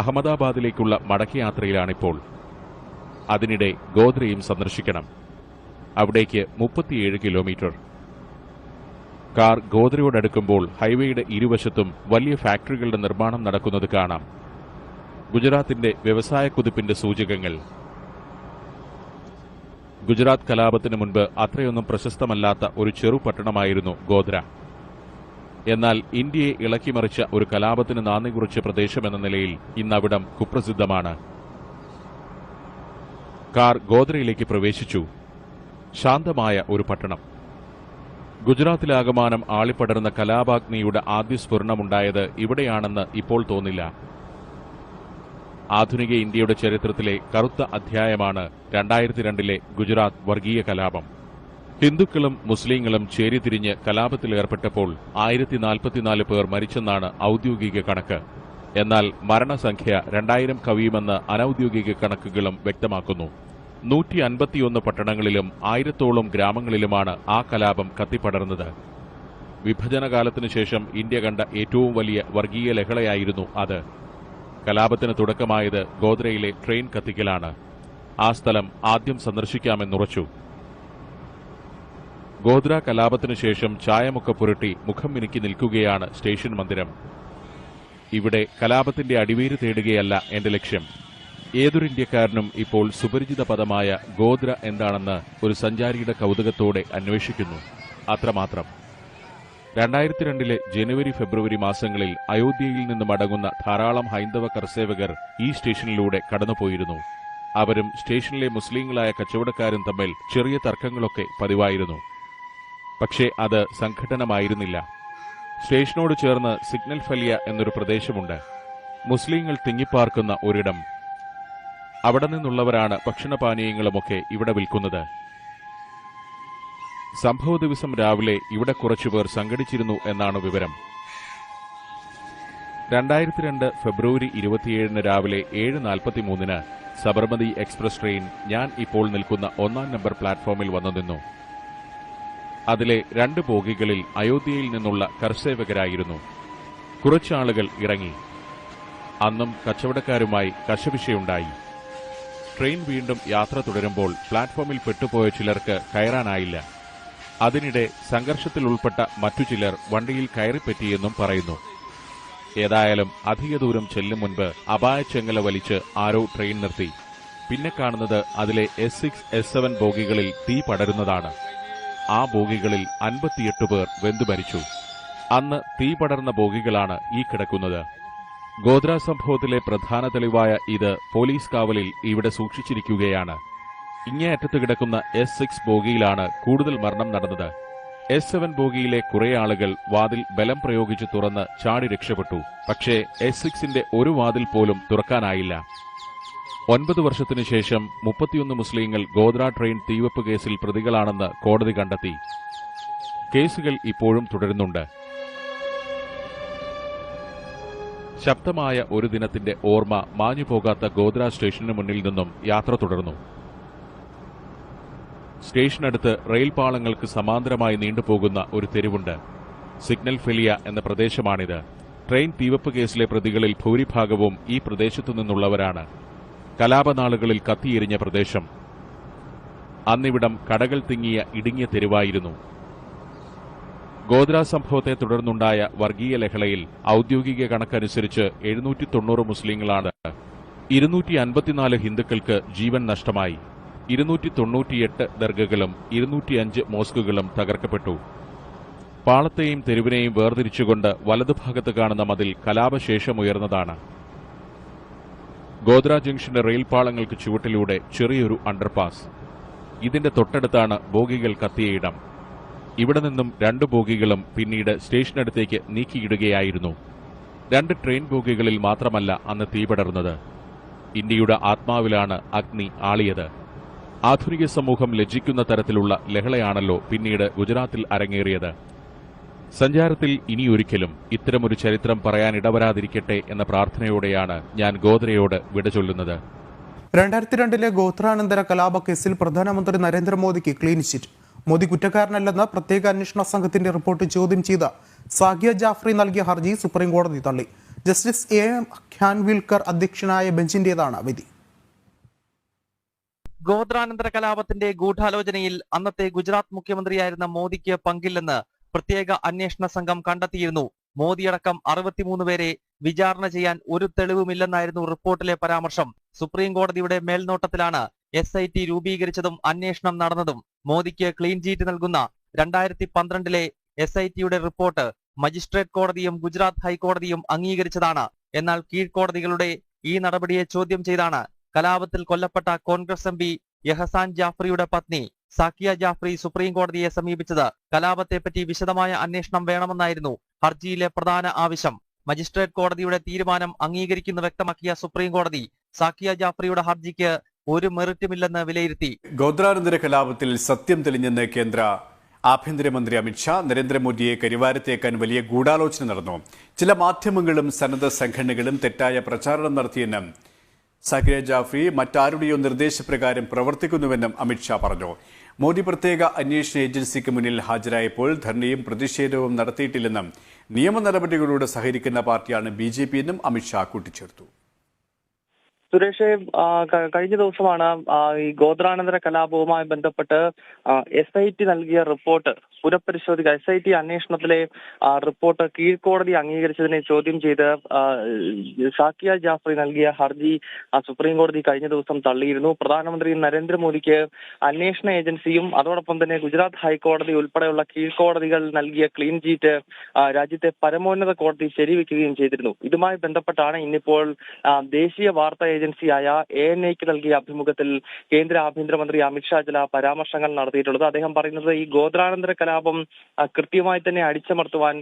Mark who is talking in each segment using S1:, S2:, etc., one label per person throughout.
S1: അഹമ്മദാബാദിലേക്കുള്ള മടക്കയാത്രയിലാണിപ്പോൾ. അതിനിടെ ഗോദ്രയും സന്ദർശിക്കണം. അവിടേക്ക് 37 കിലോമീറ്റർ. കാർ ഗോദ്രയോടടുക്കുമ്പോൾ ഹൈവേയുടെ ഇരുവശത്തും വലിയ ഫാക്ടറികളുടെ നിർമ്മാണം നടക്കുന്നത് കാണാം. ഗുജറാത്തിന്റെ വ്യവസായ കുതിപ്പിന്റെ സൂചകങ്ങൾ. ഗുജറാത്ത് കലാപത്തിന് മുൻപ് അത്രയൊന്നും പ്രശസ്തമല്ലാത്ത ഒരു ചെറു പട്ടണമായിരുന്നു ഗോദ്ര. എന്നാൽ ഇന്ത്യയെ ഇളക്കിമറിച്ച ഒരു കലാപത്തിന് നാന്ദി കുറിച്ച പ്രദേശമെന്ന നിലയിൽ ഇന്നവിടം കുപ്രസിദ്ധമാണ്. കാർ ഗോദ്രയിലേക്ക് പ്രവേശിച്ചു. ശാന്തമായ ഒരു പട്ടണം. ഗുജറാത്തിലാകമാനം ആളിപ്പടർന്ന കലാപാഗ്നിയുടെ ആദ്യ സ്ഫുരണമുണ്ടായത് ഇവിടെയാണെന്ന് ഇപ്പോൾ തോന്നില്ല. ആധുനിക ഇന്ത്യയുടെ ചരിത്രത്തിലെ കറുത്ത അധ്യായമാണ് 2002 ഗുജറാത്ത് വർഗീയ കലാപം. ഹിന്ദുക്കളും മുസ്ലിങ്ങളും ചേരിതിരിഞ്ഞ് കലാപത്തിലേർപ്പെട്ടപ്പോൾ 1044 പേർ മരിച്ചെന്നാണ് ഔദ്യോഗിക കണക്ക്. എന്നാൽ മരണസംഖ്യ 2000 കവിയുമെന്ന് അനൌദ്യോഗിക കണക്കുകളും വ്യക്തമാക്കുന്നു. 151 പട്ടണങ്ങളിലും 1000-ഓളം ഗ്രാമങ്ങളിലുമാണ് ആ കലാപം കത്തിപ്പടർന്നത്. വിഭജനകാലത്തിനു ശേഷം ഇന്ത്യ കണ്ട ഏറ്റവും വലിയ വർഗീയ ലഹളയായിരുന്നു അത്. കലാപത്തിന് തുടക്കമായത് ഗോദ്രയിലെ ട്രെയിൻ കത്തിക്കലാണ്. ആ സ്ഥലം ആദ്യം സന്ദർശിക്കാമെന്നുറച്ചു. ഗോദ്ര കലാപത്തിനു ശേഷം ചായമൊക്കെ പുരട്ടി മുഖം മിനുക്കി നിൽക്കുകയാണ് സ്റ്റേഷൻ മന്ദിരം. ഇവിടെ കലാപത്തിന്റെ അടിവേര് തേടുകയല്ല എന്റെ ലക്ഷ്യം. ഏതൊരു ഇന്ത്യക്കാരനും ഇപ്പോൾ സുപരിചിത പദമായ ഗോദ്ര എന്താണെന്ന് ഒരു സഞ്ചാരിയുടെ കൗതുകത്തോടെ അന്വേഷിക്കുന്നു. അത്രമാത്രം. 2002 ജനുവരി ഫെബ്രുവരി മാസങ്ങളിൽ അയോധ്യയിൽ നിന്ന് മടങ്ങുന്ന ധാരാളം ഹൈന്ദവ കർസേവകർ ഈ സ്റ്റേഷനിലൂടെ കടന്നുപോയിരുന്നു. അവരും സ്റ്റേഷനിലെ മുസ്ലിങ്ങളായ കച്ചവടക്കാരും തമ്മിൽ ചെറിയ തർക്കങ്ങളൊക്കെ പതിവായിരുന്നു. പക്ഷേ അത് സംഘട്ടനമായിരുന്നില്ല. സ്റ്റേഷനോട് ചേർന്ന് സിഗ്നൽ ഫലിയ എന്നൊരു പ്രദേശമുണ്ട്. മുസ്ലിങ്ങൾ തിങ്ങിപ്പാർക്കുന്ന ഒരിടം. അവിടെ നിന്നുള്ളവരാണ് ഭക്ഷണപാനീയങ്ങളുമൊക്കെ ഇവിടെ വിൽക്കുന്നത്. സംഭവ ദിവസം രാവിലെ ഇവിടെ കുറച്ചുപേർ സംഘടിച്ചിരുന്നു എന്നാണ് വിവരം. 2002 ഫെബ്രുവരി 27 രാവിലെ 7:43 സബർമതി എക്സ്പ്രസ് ട്രെയിൻ ഞാൻ ഇപ്പോൾ നിൽക്കുന്ന 1-ാം നമ്പർ പ്ലാറ്റ്ഫോമിൽ വന്നു നിന്നു. അതിലെ 2 ബോഗികളിൽ അയോധ്യയിൽ നിന്നുള്ള കർസേവകരായിരുന്നു. കുറച്ചാളുകൾ ഇറങ്ങി. അന്നും കച്ചവടക്കാരുമായി കശപിശയുണ്ടായി. ട്രെയിൻ വീണ്ടും യാത്ര തുടരുമ്പോൾ പ്ലാറ്റ്ഫോമിൽ പെട്ടുപോയ ചിലർക്ക് കയറാനായില്ല. അതിനിടെ സംഘർഷത്തിൽ ഉൾപ്പെട്ട മറ്റു ചിലർ വണ്ടിയിൽ കയറിപ്പറ്റിയെന്നും പറയുന്നു. ഏതായാലും അധിക ദൂരം ചെല്ലും മുൻപ് അപായച്ചെങ്ങല വലിച്ച് ആരോ ട്രെയിൻ നിർത്തി. പിന്നെ കാണുന്നത് അതിലെ S6, S7 ബോഗികളിൽ തീ പടരുന്നതാണ്. ആ ബോഗികളിൽ 58 പേർ വെന്തുമരിച്ചു. അന്ന് തീ പടർന്ന ബോഗികളാണ് ഈ കിടക്കുന്നത്. ഗോദ്ര സംഭവത്തിലെ പ്രധാന തെളിവായ ഇത് പോലീസ് കാവലിൽ ഇവിടെ സൂക്ഷിച്ചിരിക്കുകയാണ്. ഇങ്ങേയറ്റത്ത് കിടക്കുന്ന S6 ബോഗിയിലാണ് കൂടുതൽ മരണം നടന്നത്. S7 ബോഗിയിലെ കുറെ ആളുകൾ വാതിൽ ബലം പ്രയോഗിച്ച് തുറന്ന് ചാടി രക്ഷപ്പെട്ടു. പക്ഷേ S6ന്റെ ഒരു വാതിൽ പോലും തുറക്കാനായില്ല. 9 വർഷത്തിനു ശേഷം 31 മുസ്ലിങ്ങൾ ഗോദ്ര ട്രെയിൻ തീവെപ്പ് കേസിൽ പ്രതികളാണെന്ന് കോടതി കണ്ടെത്തി. കേസുകൾ ഇപ്പോഴും തുടരുന്നുണ്ട്. ശബ്ദമായ ഒരു ദിനത്തിന്റെ ഓർമ്മ മാഞ്ഞുപോകാത്ത ഗോദ്ര സ്റ്റേഷനു മുന്നിൽ നിന്നും യാത്ര തുടർന്നു. സ്റ്റേഷനടുത്ത് റെയിൽ പാളങ്ങൾക്ക് സമാന്തരമായി നീണ്ടുപോകുന്ന ഒരു തെരുവുണ്ട്. സിഗ്നൽ ഫെലിയ എന്ന പ്രദേശമാണിത്. ട്രെയിൻ തീവെപ്പ് കേസിലെ പ്രതികളിൽ ഭൂരിഭാഗവും ഈ പ്രദേശത്തു നിന്നുള്ളവരാണ്. കലാപനാളുകളിൽ കത്തിയെരിഞ്ഞ പ്രദേശം. അന്നിവിടം കടകൾ തിങ്ങിയ ഇടുങ്ങിയ തെരുവായിരുന്നു. ഗോദ്ര സംഭവത്തെ തുടർന്നുണ്ടായ വർഗീയ ലഹളയിൽ ഔദ്യോഗിക കണക്കനുസരിച്ച് 790 മുസ്ലിങ്ങളാണ്. 254 ഹിന്ദുക്കൾക്ക് ജീവൻ നഷ്ടമായി. 298 ദർഗകളും 205 മോസ്കുകളും തകർക്കപ്പെട്ടു. പാളത്തെയും തെരുവിനെയും വേർതിരിച്ചുകൊണ്ട് വലതുഭാഗത്ത് കാണുന്ന മതിൽ കലാപശേഷമുയർന്നതാണ്. ഗോദ്ര ജംഗ്ഷന്റെ റെയിൽ പാളങ്ങൾക്ക് ചുവട്ടിലൂടെ ചെറിയൊരു അണ്ടർപാസ്. ഇതിന്റെ തൊട്ടടുത്താണ് ബോഗികൾ കത്തിയ ഇടം. ഇവിടെ നിന്നും 2 ബോഗികളും പിന്നീട് സ്റ്റേഷനടുത്തേക്ക് നീക്കിയിടുകയായിരുന്നു. 2 ട്രെയിൻ ബോഗികളിൽ മാത്രമല്ല അന്ന് തീപടർന്നത്. ഇന്ത്യയുടെ ആത്മാവിലാണ് അഗ്നി ആളിയത്. ആധുനിക സമൂഹം ലജ്ജിക്കുന്ന തരത്തിലുള്ള ലഹളയാണല്ലോ പിന്നീട് ഗുജറാത്തിൽ അരങ്ങേറിയത്. സഞ്ചാരത്തിൽ ഇനിയൊരിക്കലും ഇത്തരമൊരു ചരിത്രം പറയാനിടവരാതിരിക്കട്ടെ എന്ന പ്രാർത്ഥനയോടെയാണ് ഞാൻ ഗോദ്രയോട് വിട ചൊല്ലുന്നത്.
S2: 2002 ഗോത്രാനന്തര കലാപ കേസിൽ പ്രധാനമന്ത്രി നരേന്ദ്രമോദിക്ക് ക്ലീൻ ചിറ്റ്. മോദി കുറ്റക്കാരനല്ലെന്ന് പ്രത്യേക അന്വേഷണ സംഘത്തിന്റെ റിപ്പോർട്ട് ചോദ്യം ചെയ്ത് സാഗിയ ജാഫ്രി നൽകിയ ഹർജി സുപ്രീംകോടതി തള്ളി. ജസ്റ്റിസ് എം ഖാൻവിൽക്കർ അധ്യക്ഷനായ ബെഞ്ചിന്റേതാണ് വിധി.
S3: ഗോത്രാനന്തര കലാപത്തിന്റെ ഗൂഢാലോചനയിൽ അന്നത്തെ ഗുജറാത്ത് മുഖ്യമന്ത്രിയായിരുന്ന മോദിക്ക് പങ്കില്ലെന്ന് പ്രത്യേക അന്വേഷണ സംഘം കണ്ടെത്തിയിരുന്നു. മോദിയടക്കം 63 പേരെ വിചാരണ ചെയ്യാൻ ഒരു തെളിവുമില്ലെന്നായിരുന്നു റിപ്പോർട്ടിലെ പരാമർശം. സുപ്രീം കോടതിയുടെ മേൽനോട്ടത്തിലാണ് SIT രൂപീകരിച്ചതും അന്വേഷണം നടന്നതും. മോദിക്ക് ക്ലീൻ ചീറ്റ് നൽകുന്ന 2012-ലെ SITയുടെ റിപ്പോർട്ട് മജിസ്ട്രേറ്റ് കോടതിയും ഗുജറാത്ത് ഹൈക്കോടതിയും അംഗീകരിച്ചതാണ്. എന്നാൽ കീഴ്ക്കോടതികളുടെ ഈ നടപടിയെ ചോദ്യം ചെയ്താണ് കലാപത്തിൽ കൊല്ലപ്പെട്ട കോൺഗ്രസ് MP യഹസാൻ ജാഫ്രിയുടെ പത്നി സാക്കിയ ജാഫ്രി സുപ്രീം കോടതിയെ സമീപിച്ചത്. കലാപത്തെപ്പറ്റി വിശദമായ അന്വേഷണം വേണമെന്നായിരുന്നു ഹർജിയിലെ പ്രധാന ആവശ്യം. മജിസ്ട്രേറ്റ് കോടതിയുടെ തീരുമാനം അംഗീകരിക്കുന്നു വ്യക്തമാക്കിയ സുപ്രീം കോടതി സാക്കിയ ജാഫ്രിയുടെ ഹർജിക്ക് ഒരു മെറിറ്റുമില്ലെന്ന് വിലയിരുത്തി.
S4: ഗോത്രാനന്തര കലാപത്തിൽ സത്യം തെളിഞ്ഞെന്ന് കേന്ദ്ര ആഭ്യന്തരമന്ത്രി അമിത്ഷാ. നരേന്ദ്രമോദിയെ കരിവാരത്തേക്കാൻ വലിയ ഗൂഢാലോചന നടന്നു. ചില മാധ്യമങ്ങളും സന്നദ്ധ സംഘടനകളും തെറ്റായ പ്രചാരണം നടത്തിയെന്നും സാക്കിയ ജാഫ്രി മറ്റാരുടെയോ നിർദ്ദേശപ്രകാരം പ്രവർത്തിക്കുന്നുവെന്നും അമിത്ഷാ പറഞ്ഞു. മോദി പ്രത്യേക അന്വേഷണ ഏജൻസിക്ക് മുന്നിൽ ഹാജരായപ്പോൾ ധർണയും പ്രതിഷേധവും നടത്തിയിട്ടില്ലെന്നും നിയമ നടപടികളോട് സഹകരിക്കുന്ന പാർട്ടിയാണ് BJP എന്നും അമിത്ഷാ കൂട്ടിച്ചേർത്തു.
S5: സുരേഷ്, കഴിഞ്ഞ ദിവസമാണ് ഈ ഗോത്രാനന്തര കലാപവുമായി ബന്ധപ്പെട്ട് SIT നൽകിയ റിപ്പോർട്ട് പുനഃപരിശോധിക്കുക. SIT അന്വേഷണത്തിലെ റിപ്പോർട്ട് കീഴ്ക്കോടതി അംഗീകരിച്ചതിനെ ചോദ്യം ചെയ്ത് സാക്കിയ ജാഫ്രി നൽകിയ ഹർജി സുപ്രീം കോടതി കഴിഞ്ഞ ദിവസം തള്ളിയിരുന്നു. പ്രധാനമന്ത്രി നരേന്ദ്രമോദിക്ക് അന്വേഷണ ഏജൻസിയും അതോടൊപ്പം തന്നെ ഗുജറാത്ത് ഹൈക്കോടതി ഉൾപ്പെടെയുള്ള കീഴ്ക്കോടതികൾ നൽകിയ ക്ലീൻ ചീറ്റ് രാജ്യത്തെ പരമോന്നത കോടതി ശരിവെക്കുകയും ചെയ്തിരുന്നു. ഇതുമായി ബന്ധപ്പെട്ടാണ് ഇന്നിപ്പോൾ ദേശീയ വാർത്താ ഏജൻസിയായ ANIക്ക് നൽകിയ അഭിമുഖത്തിൽ കേന്ദ്ര ആഭ്യന്തരമന്ത്രി അമിത്ഷാ ചില പരാമർശങ്ങൾ നടത്തിയിട്ടുള്ളത്. അദ്ദേഹം പറയുന്നത് ഈ ഗോത്രാനന്തര കലാപം കൃത്യമായി തന്നെ അടിച്ചമർത്തുവാൻ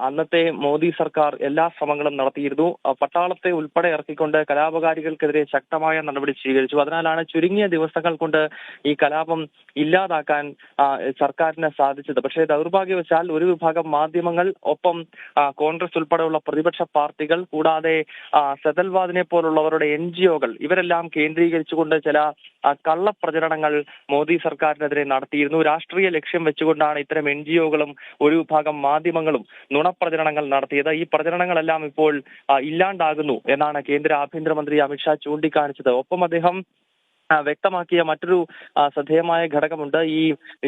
S5: അന്നത്തെ മോദി സർക്കാർ എല്ലാ ശ്രമങ്ങളും നടത്തിയിരുന്നു. പട്ടാളത്തെ ഉൾപ്പെടെ ഇറക്കിക്കൊണ്ട് കലാപകാരികൾക്കെതിരെ ശക്തമായ നടപടി സ്വീകരിച്ചു. അതിനാലാണ് ചുരുങ്ങിയ ദിവസങ്ങൾ കൊണ്ട് ഈ കലാപം ഇല്ലാതാക്കാൻ സർക്കാരിന് സാധിച്ചത്. പക്ഷേ ദൗർഭാഗ്യവശാൽ ഒരു വിഭാഗം മാധ്യമങ്ങൾ, ഒപ്പം കോൺഗ്രസ് ഉൾപ്പെടെയുള്ള പ്രതിപക്ഷ പാർട്ടികൾ, കൂടാതെ സെതൽവാദിനെ പോലുള്ളവരുടെ NGOകൾ ഇവരെല്ലാം കേന്ദ്രീകരിച്ചുകൊണ്ട് ചില കള്ളപ്രചരണങ്ങൾ മോദി സർക്കാരിനെതിരെ നടത്തിയിരുന്നു. രാഷ്ട്രീയ ലക്ഷ്യം വെച്ചുകൊണ്ടാണ് ഇത്തരം NGOകളും ഒരു വിഭാഗം മാധ്യമങ്ങളും നുണപ്രചരണങ്ങൾ നടത്തിയത്. ഈ പ്രചരണങ്ങളെല്ലാം ഇപ്പോൾ ഇല്ലാണ്ടാകുന്നു എന്നാണ് കേന്ദ്ര ആഭ്യന്തരമന്ത്രി അമിത്ഷാ ചൂണ്ടിക്കാണിച്ചത്. ഒപ്പം അദ്ദേഹം വ്യക്തമാക്കിയ മറ്റൊരു ശ്രദ്ധേയമായ ഘടകമുണ്ട്.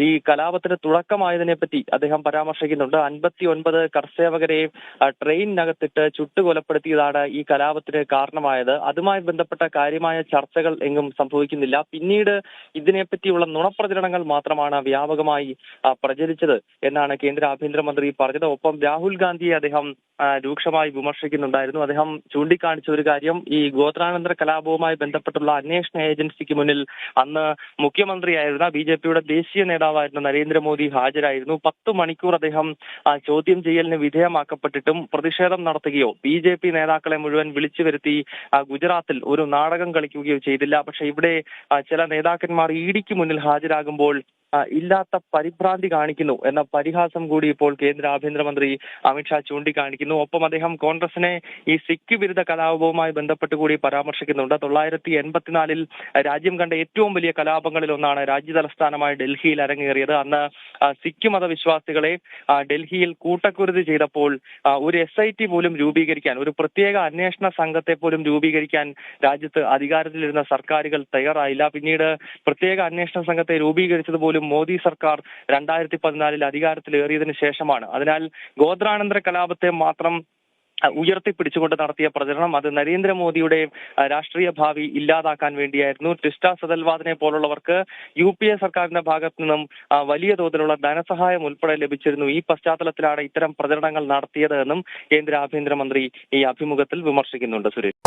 S5: ഈ കലാപത്തിന് തുടക്കമായതിനെ പറ്റി അദ്ദേഹം പരാമർശിക്കുന്നുണ്ട്. 59 കർസേവകരെ ട്രെയിനിനകത്തിട്ട് ചുട്ടുകൊലപ്പെടുത്തിയതാണ് ഈ കലാപത്തിന് കാരണമായത്. അതുമായി ബന്ധപ്പെട്ട കാര്യമായ ചർച്ചകൾ എങ്ങും സംഭവിക്കുന്നില്ല. പിന്നീട് ഇതിനെപ്പറ്റിയുള്ള നുണപ്രചരണങ്ങൾ മാത്രമാണ് വ്യാപകമായി പ്രചരിച്ചത് എന്നാണ് കേന്ദ്ര ആഭ്യന്തരമന്ത്രി പറഞ്ഞത്. ഒപ്പം രാഹുൽ ഗാന്ധിയെ അദ്ദേഹം രൂക്ഷമായി വിമർശിക്കുന്നുണ്ടായിരുന്നു. അദ്ദേഹം ചൂണ്ടിക്കാണിച്ച ഒരു കാര്യം, ഈ ഗോത്രാനന്തര കലാപവുമായി ബന്ധപ്പെട്ടുള്ള അന്വേഷണ ഏജൻസിക്ക് മുന്നിൽ അന്ന് മുഖ്യമന്ത്രിയായിരുന്ന BJPയുടെ ദേശീയ നേതാവായിരുന്ന നരേന്ദ്രമോദി ഹാജരായിരുന്നു. 10 മണിക്കൂർ അദ്ദേഹം ചോദ്യം ചെയ്യലിന് വിധേയമാക്കപ്പെട്ടിട്ടും പ്രതിഷേധം നടത്തുകയോ BJP നേതാക്കളെ മുഴുവൻ വിളിച്ചു വരുത്തി ഗുജറാത്തിൽ ഒരു നാടകം കളിക്കുകയോ ചെയ്തില്ല. പക്ഷെ ഇവിടെ ചില നേതാക്കന്മാർ EDക്ക് മുന്നിൽ ഹാജരാകുമ്പോൾ ഇല്ലാത്ത പരിഭ്രാന്തി കാണിക്കുന്നു എന്ന പരിഹാസം കൂടി ഇപ്പോൾ കേന്ദ്ര ആഭ്യന്തരമന്ത്രി അമിത്ഷാ ചൂണ്ടിക്കാണിക്കുന്നു. ഒപ്പം അദ്ദേഹം കോൺഗ്രസിനെ ഈ സിഖ് വിരുദ്ധ കലാപവുമായി ബന്ധപ്പെട്ട് കൂടി പരാമർശിക്കുന്നുണ്ട്. 1984-ൽ രാജ്യം കണ്ട ഏറ്റവും വലിയ കലാപങ്ങളിൽ ഒന്നാണ് രാജ്യ തലസ്ഥാനമായ ഡൽഹിയിൽ അരങ്ങേറിയത്. അന്ന് സിഖ് മതവിശ്വാസികളെ ഡൽഹിയിൽ കൂട്ടക്കുരുതി ചെയ്തപ്പോൾ ഒരു SIT പോലും രൂപീകരിക്കാൻ, ഒരു പ്രത്യേക അന്വേഷണ സംഘത്തെ പോലും രൂപീകരിക്കാൻ രാജ്യത്ത് അധികാരത്തിലിരുന്ന സർക്കാരുകൾ തയ്യാറായില്ല. പിന്നീട് പ്രത്യേക അന്വേഷണ സംഘത്തെ രൂപീകരിച്ചതുപോലും മോദി സർക്കാർ 2014-ൽ അധികാരത്തിലേറിയതിനു ശേഷമാണ്. അതിനാൽ ഗോത്രാനന്തര കലാപത്തെ മാത്രം ഉയർത്തിപ്പിടിച്ചുകൊണ്ട് നടത്തിയ പ്രചരണം അത് നരേന്ദ്രമോദിയുടെ രാഷ്ട്രീയ ഭാവി ഇല്ലാതാക്കാൻ വേണ്ടിയായിരുന്നു. ടിസ്റ്റ സെതൽവാദിനെ പോലുള്ളവർക്ക് UPA സർക്കാരിന്റെ ഭാഗത്തു നിന്നും വലിയ തോതിലുള്ള ധനസഹായം ഉൾപ്പെടെ ലഭിച്ചിരുന്നു. ഈ പശ്ചാത്തലത്തിലാണ് ഇത്തരം പ്രചരണങ്ങൾ നടത്തിയത് എന്നും കേന്ദ്ര ആഭ്യന്തരമന്ത്രി ഈ അഭിമുഖത്തിൽ വിമർശിക്കുന്നുണ്ട്. സുരേഷ്.